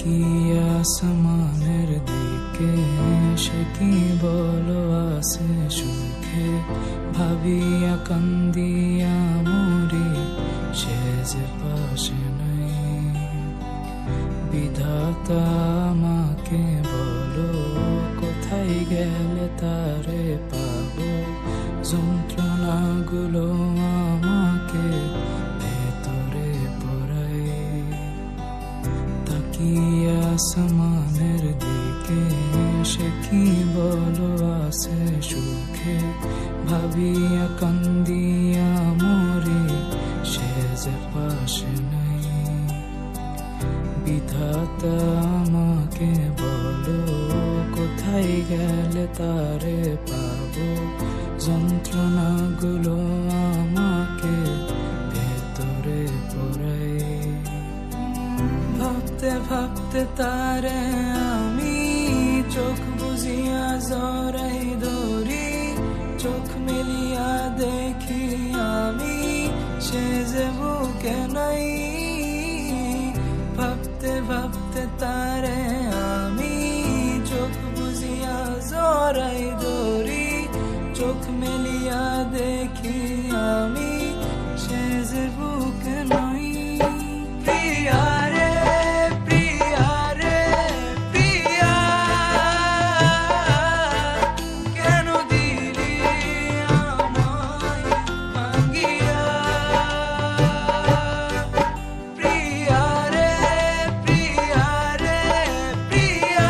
তাকিয়ে আসমানের দিকে সে কি বলো আছে সুখে ভাবিয়া কান্দিয়া মরি সে যে পাশে নাই। বিধাতা আমাকে বলো কোথায় গেলে তারে পাবো, যন্ত্রণাগুলো আমাকে ভেতরে পড়ায়। তাকিয়ে আসমানের দিকে সে কি বলো আছে সুখে ভাবিয়া কান্দিয়া মরি সে যে পাশে নাই। বিধাতা আমাকে বলো কোথায় গেলে তারে পাবো, যন্ত্রণাগুলো আমাকে ভেতরে পড়ায়। ভাবতে ভাবতে তারে আমি চোখ বুঝিয়া জড়াই ধরি, চোখ মেলিয়া দেখি আমি সে যে বুকে নাই। ভাবতে ভাবতে তারে আমি চোখ বুঝিয়া জড়াই ধরি, চোখ মেলিয়া দেখি আমি সে যে বুকে নাই। প্রিয়া রে প্রিয়া রে প্রিয়া, কেন দিলি আমায় ভাঙিয়া। প্রিয়া রে প্রিয়া রে প্রিয়া,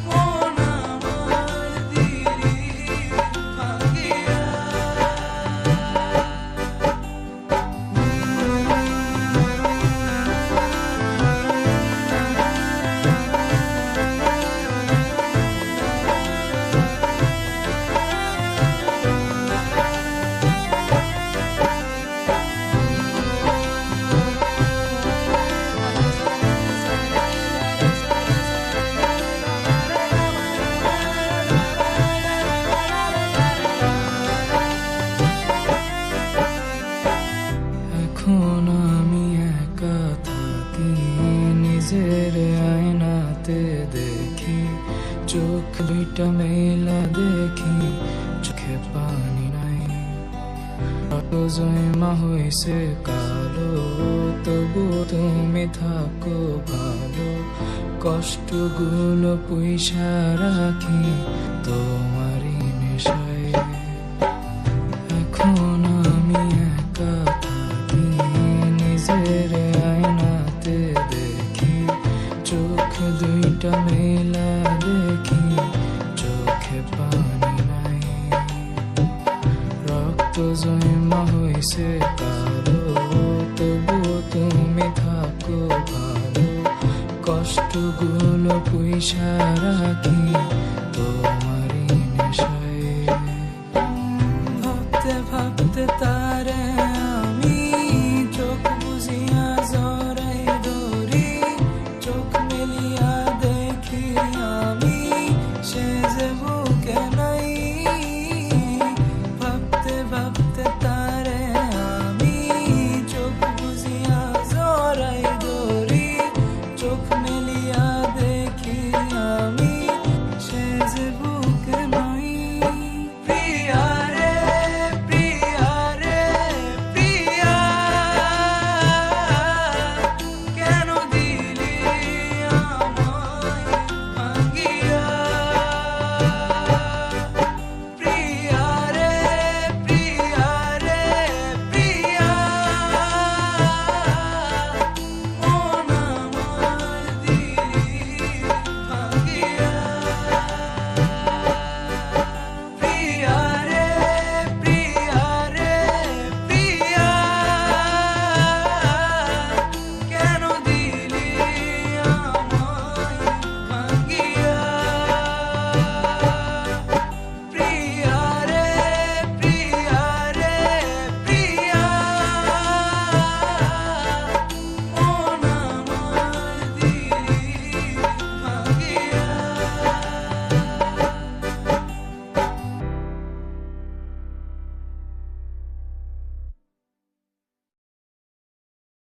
মন আমার দিলি ভাঙিয়া। এখন আমি একা থাকি, নিজের আয়নাতে দেখি, চোখ দুইটা মেলা দেখি, চোখে পানি নাই। জয়মা হয়েছে কালো, তবু তুমি থাকো ভালো, কষ্টগুলো পয়সা রাখি তোমারই নেশায়। এখন আমি একা থাকি, নিজের আয়নাতে দেখি, চোখ দুইটা মেলা দেখি, চোখে পানি নাই। রক্ত জয়মা হয়েছে কালো, তবু তুমি থাকো ভালো, কষ্টগুলো পয়সা রাখি